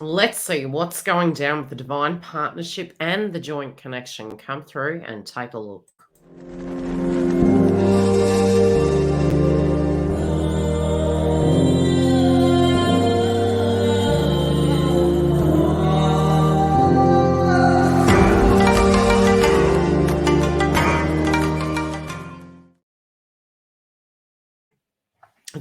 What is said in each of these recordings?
Let's see what's going down with the divine partnership and the joint connection. Come through and take a look.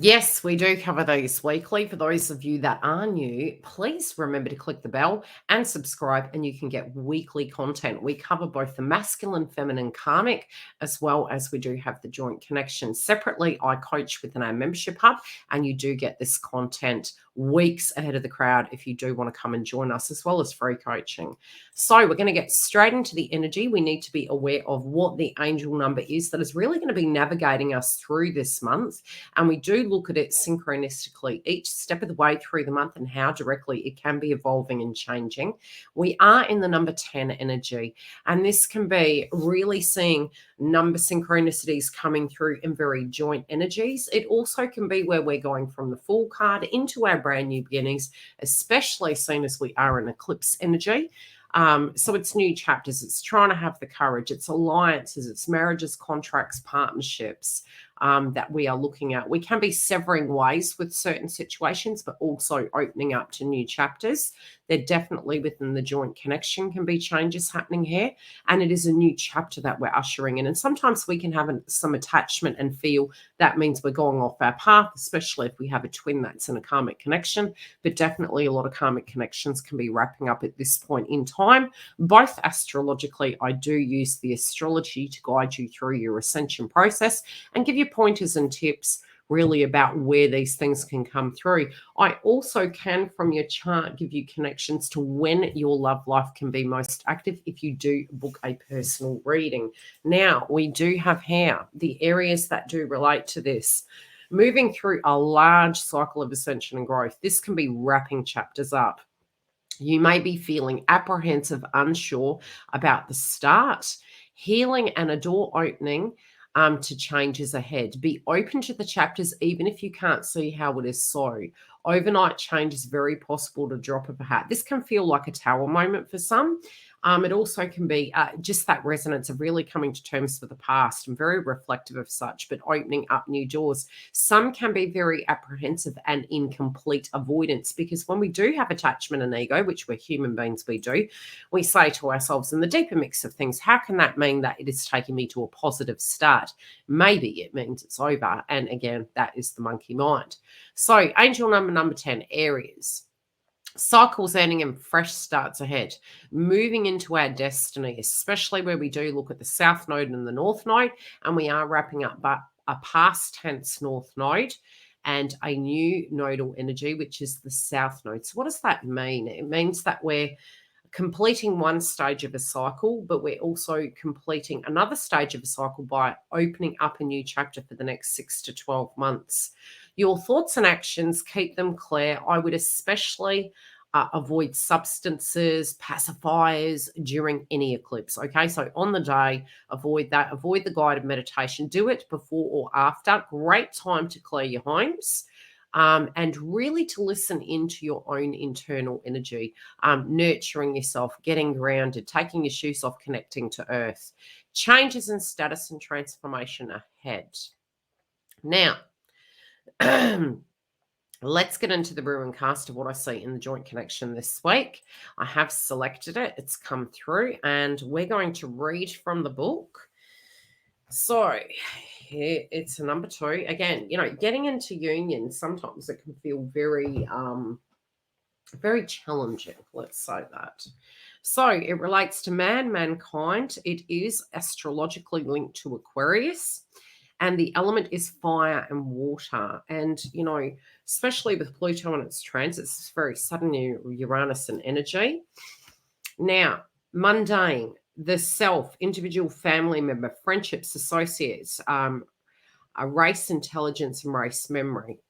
Yes, we do cover these weekly. For those of you that are new, please remember to click the bell and subscribe, and you can get weekly content. We cover both the masculine, feminine, karmic, as well as we do have the joint connection. Separately, I coach within our membership hub, and you do get this content weeks ahead of the crowd if you do want to come and join us, as well as free coaching. So we're going to get straight into the energy. We need to be aware of what the angel number is that is really going to be navigating us through this month. And we do look at it synchronistically each step of the way through the month and how directly it can be evolving and changing. We are in the number 10 energy, and this can be really seeing number synchronicities coming through in very joint energies. It also can be where we're going from the Fool card into our brand new beginnings, especially seen as we are in eclipse energy. So it's new chapters. It's trying to have the courage. It's alliances. It's marriages, contracts, partnerships that we are looking at. We can be severing ways with certain situations, but also opening up to new chapters. There definitely within the joint connection can be changes happening here. And it is a new chapter that we're ushering in. And sometimes we can have some attachment and feel that means we're going off our path, especially if we have a twin that's in a karmic connection. But definitely a lot of karmic connections can be wrapping up at this point in time. Both astrologically, I do use the astrology to guide you through your ascension process and give you pointers and tips really about where these things can come through. I also can, from your chart, give you connections to when your love life can be most active if you do book a personal reading. Now, we do have here the areas that do relate to this. Moving through a large cycle of ascension and growth, this can be wrapping chapters up. You may be feeling apprehensive, unsure about the start, healing, and a door opening to changes ahead. Be open to the chapters, even if you can't see how it is so. Overnight change is very possible to drop of a hat. This can feel like a tower moment for some. It also can be just that resonance of really coming to terms with the past and very reflective of such, but opening up new doors. Some can be very apprehensive and in complete avoidance, because when we do have attachment and ego, which we're human beings, we do, we say to ourselves in the deeper mix of things, how can that mean that it is taking me to a positive start? Maybe it means it's over. And again, that is the monkey mind. So angel number 10, Aries. Cycles ending and fresh starts ahead, moving into our destiny, especially where we do look at the south node and the north node, and we are wrapping up but a past tense north node and a new nodal energy, which is the south node. So what does that mean? It means that we're completing one stage of a cycle, but we're also completing another stage of a cycle by opening up a new chapter for the next 6 to 12 months. Your thoughts and actions, keep them clear. I would especially avoid substances, pacifiers during any eclipse. Okay, so on the day, avoid that. Avoid the guided meditation. Do it before or after. Great time to clear your homes. And really to listen into your own internal energy, nurturing yourself, getting grounded, taking your shoes off, connecting to earth. Changes in status and transformation ahead. Now, let's get into the brew and cast of what I see in the joint connection this week. I have selected it. It's come through, and we're going to read from the book. So here it's a number 2. Again, getting into union, sometimes it can feel very, very challenging. Let's say that. So it relates to mankind. It is astrologically linked to Aquarius. And the element is fire and water. And, especially with Pluto and its transits, it's very sudden Uranus and energy. Now, mundane, the self, individual, family member, friendships, associates, a race intelligence and race memory.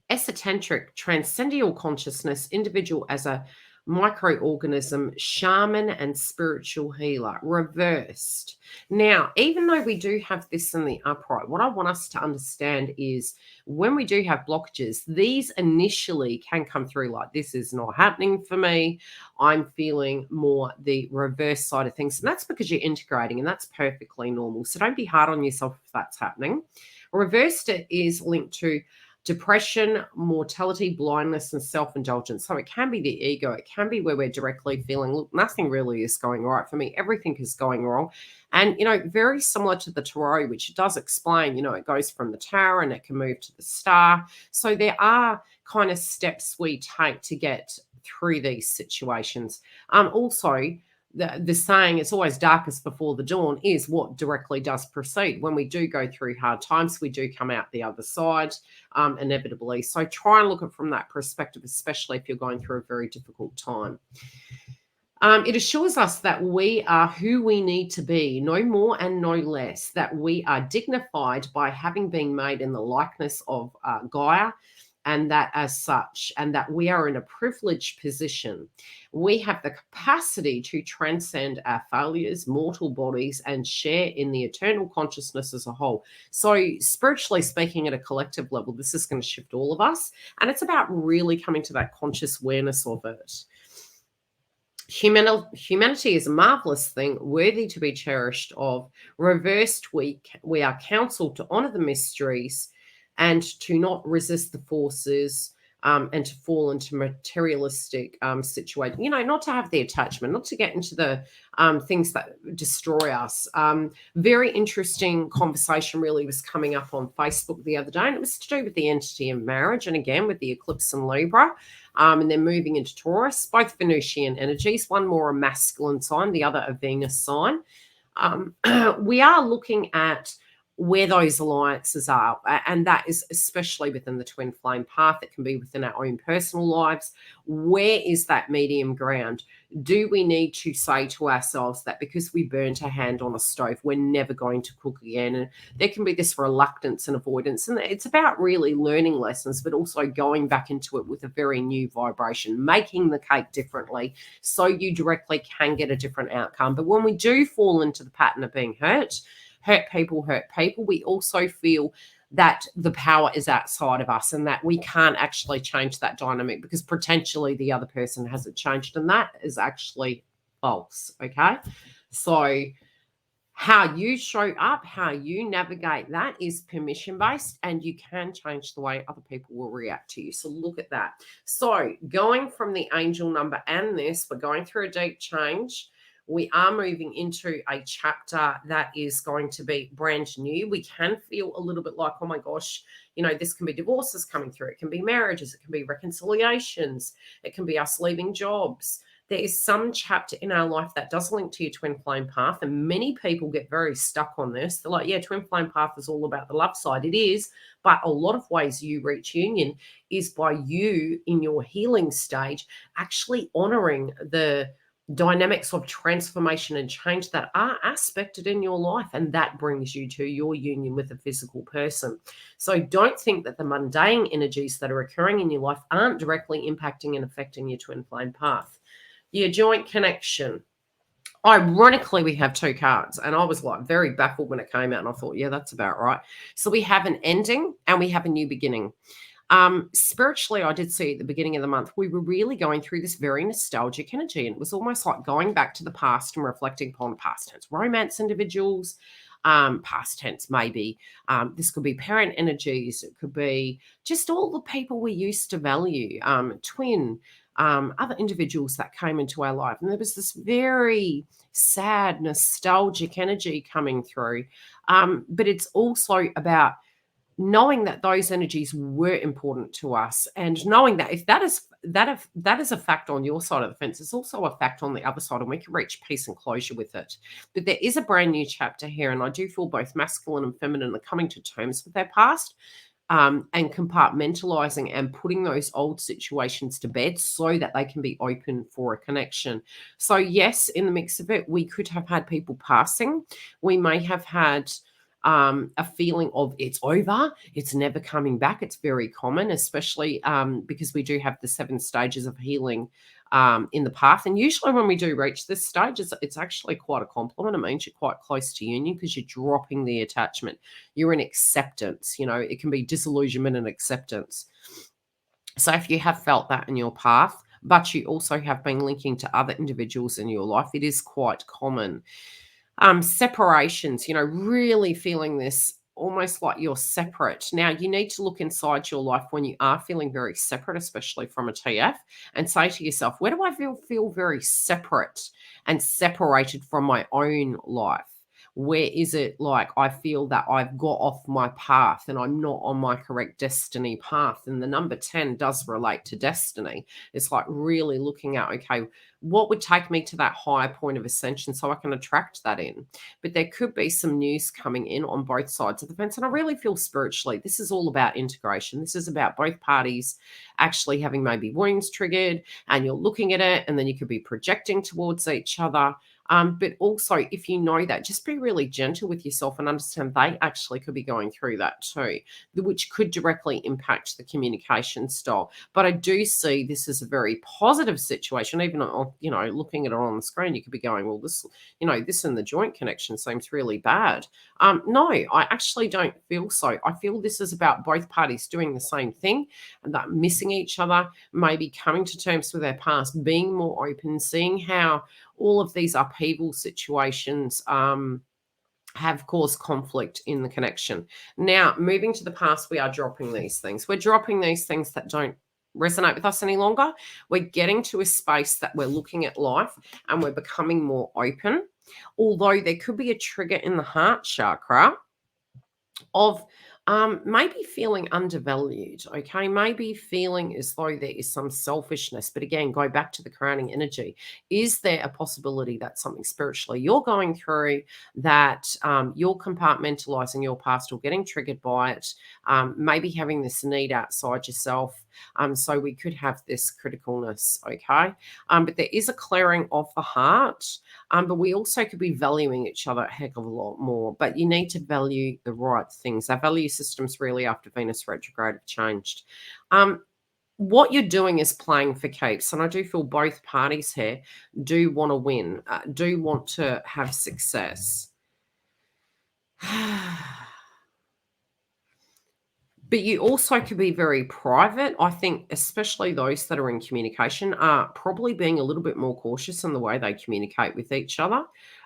Esoteric, transcendental consciousness, individual as a microorganism, shaman, and spiritual healer, reversed. Now, even though we do have this in the upright, what I want us to understand is when we do have blockages, these initially can come through like, this is not happening for me. I'm feeling more the reverse side of things. And that's because you're integrating, and that's perfectly normal. So don't be hard on yourself if that's happening. Reversed is linked to depression, mortality, blindness, and self-indulgence. So it can be the ego. It can be where we're directly feeling, look, nothing really is going right for me. Everything is going wrong. And, very similar to the tarot, which does explain, it goes from the tower and it can move to the star. So there are kind of steps we take to get through these situations. Also, the saying, it's always darkest before the dawn, is what directly does proceed. When we do go through hard times, we do come out the other side, inevitably. So try and look at it from that perspective, especially if you're going through a very difficult time. It assures us that we are who we need to be, no more and no less, that we are dignified by having been made in the likeness of Gaia, and that as such, and that we are in a privileged position. We have the capacity to transcend our failures, mortal bodies, and share in the eternal consciousness as a whole. So spiritually speaking, at a collective level, this is going to shift all of us. And it's about really coming to that conscious awareness of it. Humanity is a marvelous thing, worthy to be cherished of. Reversed, we are counseled to honor the mysteries and to not resist the forces, and to fall into materialistic situation. Not to have the attachment, not to get into the things that destroy us. Very interesting conversation really was coming up on Facebook the other day, and it was to do with the entity of marriage, and again with the eclipse in Libra. And they're moving into Taurus, both Venusian energies, one more a masculine sign, the other a Venus sign. We are looking at where those alliances are, and that is especially within the twin flame path. It can be within our own personal lives. Where is that medium ground? Do we need to say to ourselves that because we burnt a hand on a stove, we're never going to cook again? And there can be this reluctance and avoidance, and it's about really learning lessons, but also going back into it with a very new vibration, making the cake differently so you directly can get a different outcome. But when we do fall into the pattern of being hurt people, we also feel that the power is outside of us and that we can't actually change that dynamic because potentially the other person hasn't changed, and that is actually false. Okay, so how you show up, how you navigate that is permission based, and you can change the way other people will react to you. So look at that. So going from the angel number and this, we're going through a deep change. We are moving into a chapter that is going to be brand new. We can feel a little bit like, oh my gosh, this can be divorces coming through. It can be marriages. It can be reconciliations. It can be us leaving jobs. There is some chapter in our life that does link to your twin flame path. And many people get very stuck on this. They're like, yeah, twin flame path is all about the love side. It is. But a lot of ways you reach union is by you in your healing stage actually honoring the dynamics of transformation and change that are aspected in your life, and that brings you to your union with a physical person. So don't think that the mundane energies that are occurring in your life aren't directly impacting and affecting your twin flame path. Your joint connection. Ironically, we have two cards, and I was like very baffled when it came out, and I thought, yeah, that's about right. So we have an ending and we have a new beginning. Spiritually, I did see at the beginning of the month, we were really going through this very nostalgic energy, and it was almost like going back to the past and reflecting upon past tense romance individuals, past tense maybe. This could be parent energies. It could be just all the people we used to value, twin, other individuals that came into our life. And there was this very sad, nostalgic energy coming through. But it's also about knowing that those energies were important to us, and knowing that if that is a fact on your side of the fence, it's also a fact on the other side, and we can reach peace and closure with it. But there is a brand new chapter here, and I do feel both masculine and feminine are coming to terms with their past, and compartmentalizing and putting those old situations to bed so that they can be open for a connection. So yes, in the mix of it, we could have had people passing. We may have had a feeling of it's over, it's never coming back. It's very common, especially because we do have the 7 stages of healing in the path. And usually, when we do reach this stage, it's actually quite a compliment. It means you're quite close to union because you're dropping the attachment. You're in acceptance. It can be disillusionment and acceptance. So if you have felt that in your path, but you also have been linking to other individuals in your life, it is quite common. Separations, really feeling this almost like you're separate. Now, you need to look inside your life when you are feeling very separate, especially from a TF, and say to yourself, where do I feel very separate and separated from my own life? Where is it like I feel that I've got off my path and I'm not on my correct destiny path? And the number 10 does relate to destiny. It's like really looking at, okay, what would take me to that higher point of ascension so I can attract that in? But there could be some news coming in on both sides of the fence. And I really feel spiritually, this is all about integration. This is about both parties actually having maybe wounds triggered, and you're looking at it, and then you could be projecting towards each other. But also, if you know that, just be really gentle with yourself and understand they actually could be going through that too, which could directly impact the communication style. But I do see this as a very positive situation. Even looking at it on the screen, you could be going, well, this in the joint connection seems really bad. No, I actually don't feel so. I feel this is about both parties doing the same thing and that missing each other, maybe coming to terms with their past, being more open, seeing how all of these upheaval situations have caused conflict in the connection. Now, moving to the past, we are dropping these things. We're dropping these things that don't resonate with us any longer. We're getting to a space that we're looking at life and we're becoming more open. Although there could be a trigger in the heart chakra of maybe feeling undervalued, okay? Maybe feeling as though there is some selfishness. But again, go back to the crowning energy. Is there a possibility that something spiritually you're going through, that you're compartmentalizing your past or getting triggered by it, maybe having this need outside yourself? So we could have this criticalness, okay? But there is a clearing of the heart. But we also could be valuing each other a heck of a lot more. But you need to value the right things. Our value systems really after Venus retrograde have changed. What you're doing is playing for keeps. And I do feel both parties here do want to win, do want to have success. But you also could be very private. I think especially those that are in communication are probably being a little bit more cautious in the way they communicate with each other.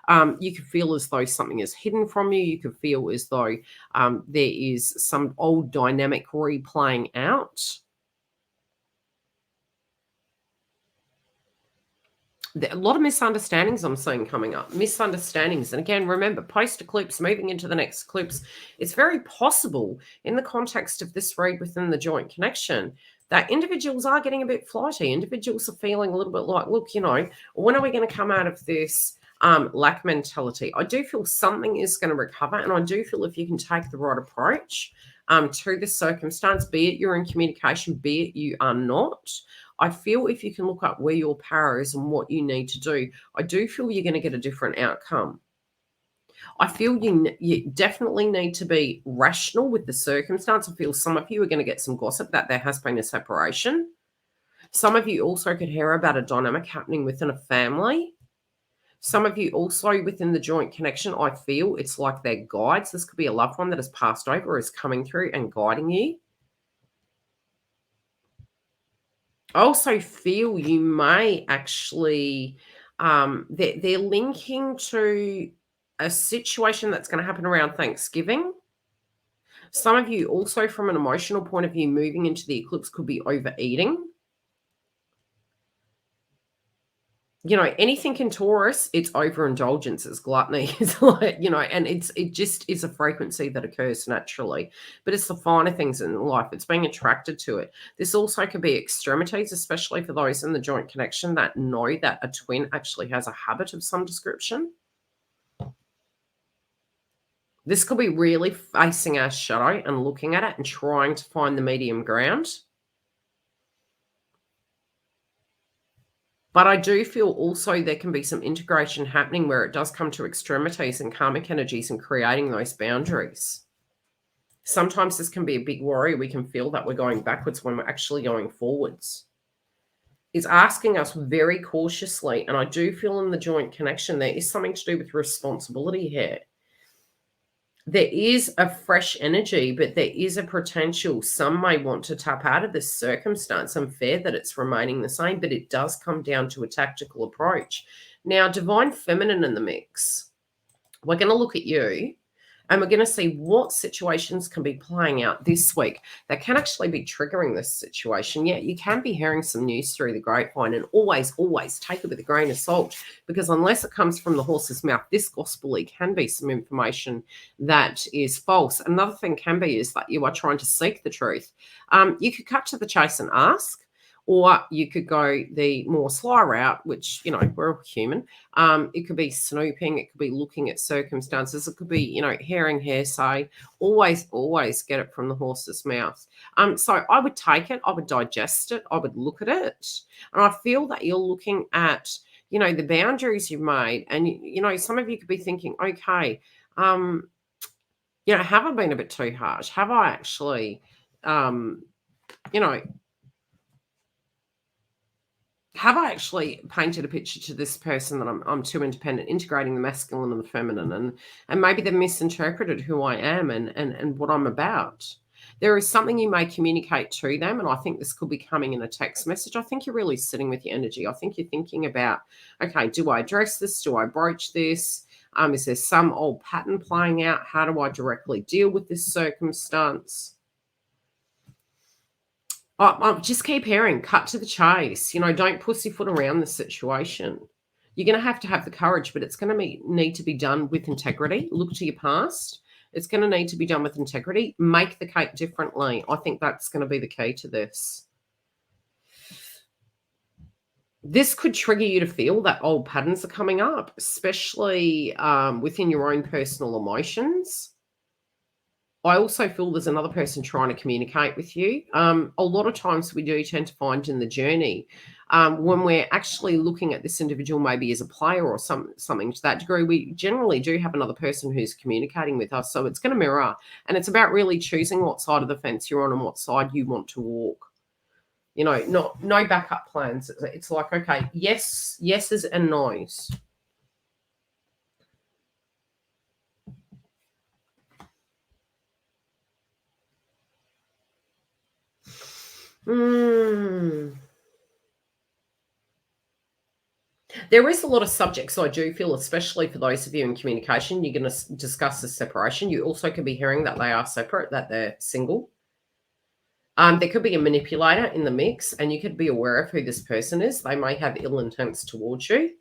You could feel as though something is hidden from you. You could feel as though there is some old dynamic replaying out. A lot of misunderstandings I'm seeing coming up. Misunderstandings. And again, remember, post eclipse, moving into the next eclipse, it's very possible in the context of this read within the joint connection that individuals are getting a bit flighty. Individuals are feeling a little bit like, look, when are we going to come out of this lack mentality? I do feel something is going to recover. And I do feel if you can take the right approach to the circumstance, be it you're in communication, be it you are not, I feel if you can look up where your power is and what you need to do, I do feel you're going to get a different outcome. I feel you definitely need to be rational with the circumstance. I feel some of you are going to get some gossip that there has been a separation. Some of you also could hear about a dynamic happening within a family. Some of you also within the joint connection, I feel it's like they're guides. This could be a loved one that has passed over or is coming through and guiding you. I also feel you may actually, they're linking to a situation that's going to happen around Thanksgiving. Some of you also, from an emotional point of view, moving into the eclipse could be overeating. Anything in Taurus, it's overindulgence, it's gluttony. It's like, and it just is a frequency that occurs naturally. But it's the finer things in life. It's being attracted to it. This also could be extremities, especially for those in the joint connection that know that a twin actually has a habit of some description. This could be really facing our shadow and looking at it and trying to find the medium ground. But I do feel also there can be some integration happening where it does come to extremities and karmic energies and creating those boundaries. Sometimes this can be a big worry. We can feel that we're going backwards when we're actually going forwards. It's asking us very cautiously, and I do feel in the joint connection there is something to do with responsibility here. There is a fresh energy, but there is a potential. Some may want to tap out of this circumstance. Unfair that it's remaining the same, but it does come down to a tactical approach. Now, divine feminine in the mix. We're going to look at you and we're going to see what situations can be playing out this week that can actually be triggering this situation. Yeah, you can be hearing some news through the grapevine, and always, always take it with a grain of salt, because unless it comes from the horse's mouth, this gospel-y can be some information that is false. Another thing can be is that you are trying to seek the truth. You could cut to the chase and ask, or you could go the more sly route, which, we're all human. It could be snooping. It could be looking at circumstances. It could be, hearing hearsay. Always, always get it from the horse's mouth. So I would take it. I would digest it. I would look at it. And I feel that you're looking at, the boundaries you've made. And, some of you could be thinking, okay, have I been a bit too harsh? Have I actually, have I actually painted a picture to this person that I'm too independent, integrating the masculine and the feminine, and maybe they've misinterpreted who I am and what I'm about? There is something you may communicate to them, and I think this could be coming in a text message. I think you're really sitting with your energy. I think you're thinking about, okay, do I address this? Do I broach this? Is there some old pattern playing out? How do I directly deal with this circumstance? I just keep hearing, cut to the chase. Don't pussyfoot around the situation. You're going to have the courage, but it's going to need to be done with integrity. Look to your past. It's going to need to be done with integrity. Make the cake differently. I think that's going to be the key to this. This could trigger you to feel that old patterns are coming up, especially within your own personal emotions. I also feel there's another person trying to communicate with you. A lot of times we do tend to find in the journey, when we're actually looking at this individual maybe as a player or something to that degree, we generally do have another person who's communicating with us. So it's going to mirror, and it's about really choosing what side of the fence you're on and what side you want to walk. No backup plans. It's like, okay, yeses and no's. There is a lot of subjects I do feel, especially for those of you in communication, you're going to discuss the separation. You also could be hearing that they are separate, that they're single. There could be a manipulator in the mix, and you could be aware of who this person is. They may have ill intents towards you.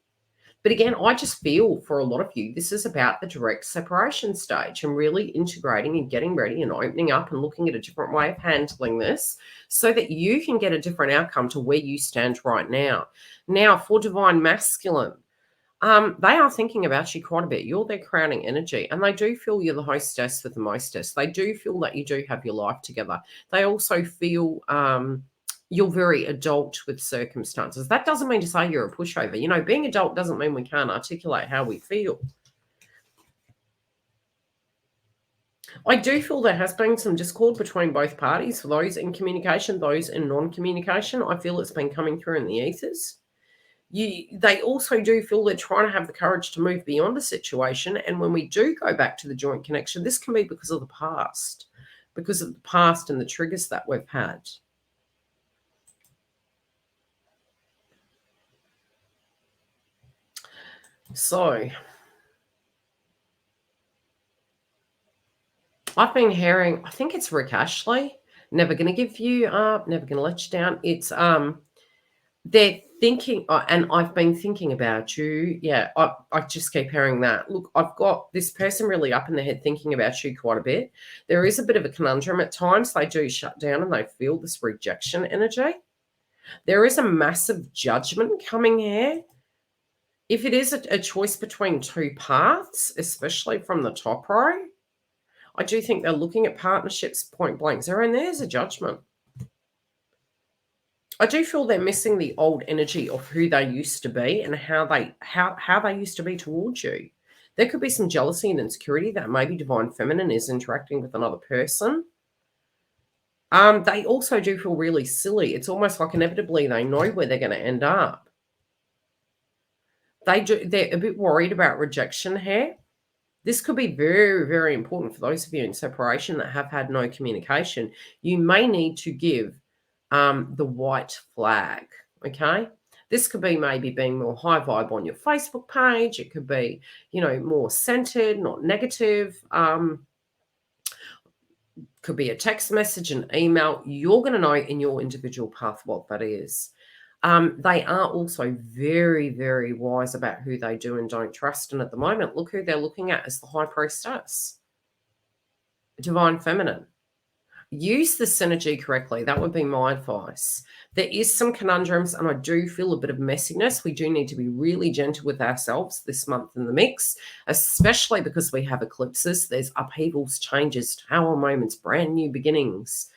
But again, I just feel for a lot of you, this is about the direct separation stage and really integrating and getting ready and opening up and looking at a different way of handling this so that you can get a different outcome to where you stand right now. Now, for divine masculine, they are thinking about you quite a bit. You're their crowning energy, and they do feel you're the hostess with the mostess. They do feel that you do have your life together. They also feel you're very adult with circumstances. That doesn't mean to say you're a pushover. Being adult doesn't mean we can't articulate how we feel. I do feel there has been some discord between both parties, for those in communication, those in non-communication. I feel it's been coming through in the ethers. They also do feel they're trying to have the courage to move beyond a situation. And when we do go back to the joint connection, this can be because of the past and the triggers that we've had. So I've been hearing, I think it's Rick Ashley, never going to give you up, never going to let you down. It's they're thinking, and I've been thinking about you. Yeah, I just keep hearing that. Look, I've got this person really up in their head thinking about you quite a bit. There is a bit of a conundrum at times. They do shut down and they feel this rejection energy. There is a massive judgment coming here. If it is a choice between two paths, especially from the top row, I do think they're looking at partnerships point blank zero, and there's a judgment. I do feel they're missing the old energy of who they used to be and how they used to be towards you. There could be some jealousy and insecurity that maybe divine feminine is interacting with another person. They also do feel really silly. It's almost like inevitably they know where they're going to end up. They're a bit worried about rejection here. This could be very, very important for those of you in separation that have had no communication. You may need to give the white flag, okay? This could be maybe being more high vibe on your Facebook page. It could be, more centered, not negative. Could be a text message, an email. You're going to know in your individual path what that is. They are also very, very wise about who they do and don't trust. And at the moment, look who they're looking at as the high priestess, divine feminine. Use the synergy correctly. That would be my advice. There is some conundrums, and I do feel a bit of messiness. We do need to be really gentle with ourselves this month in the mix, especially because we have eclipses. There's upheavals, changes, tower moments, brand new beginnings.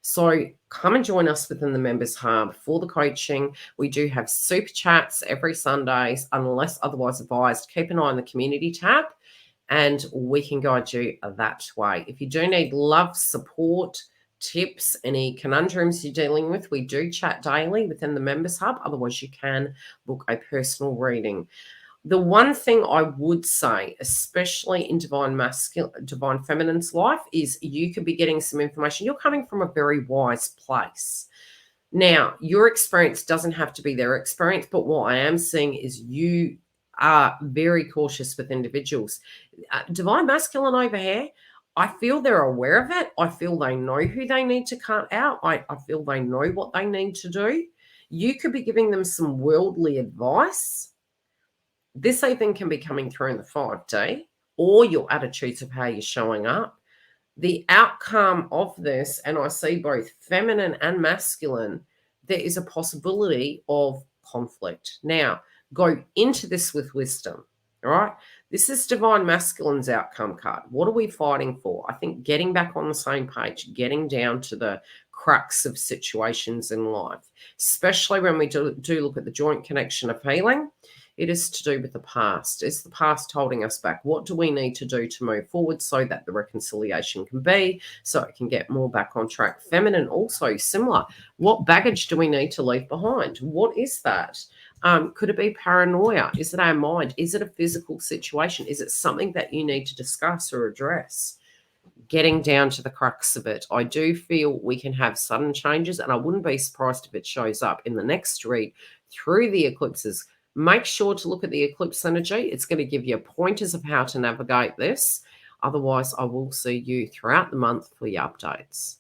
So come and join us within the Members Hub for the coaching. We do have super chats every Sundays, unless otherwise advised. Keep an eye on the community tab, and we can guide you that way. If you do need love, support, tips, any conundrums you're dealing with, we do chat daily within the Members Hub. Otherwise, you can book a personal reading. The one thing I would say, especially in divine feminine's life, is you could be getting some information. You're coming from a very wise place. Now, your experience doesn't have to be their experience, but what I am seeing is you are very cautious with individuals. Divine masculine over here, I feel they're aware of it. I feel they know who they need to cut out. I feel they know what they need to do. You could be giving them some worldly advice. This even can be coming through in the 5D, or your attitudes of how you're showing up. The outcome of this, and I see both feminine and masculine, there is a possibility of conflict. Now, go into this with wisdom, all right? This is divine masculine's outcome card. What are we fighting for? I think getting back on the same page, getting down to the crux of situations in life, especially when we do look at the joint connection of healing. It is to do with the past. Is the past holding us back? What do we need to do to move forward so that the reconciliation can be, so it can get more back on track? Feminine also similar. What baggage do we need to leave behind? What is that? Could it be paranoia? Is it our mind? Is it a physical situation? Is it something that you need to discuss or address? Getting down to the crux of it. I do feel we can have sudden changes, and I wouldn't be surprised if it shows up in the next read through the eclipses. Make sure to look at the eclipse energy. It's going to give you pointers of how to navigate this. Otherwise, I will see you throughout the month for your updates.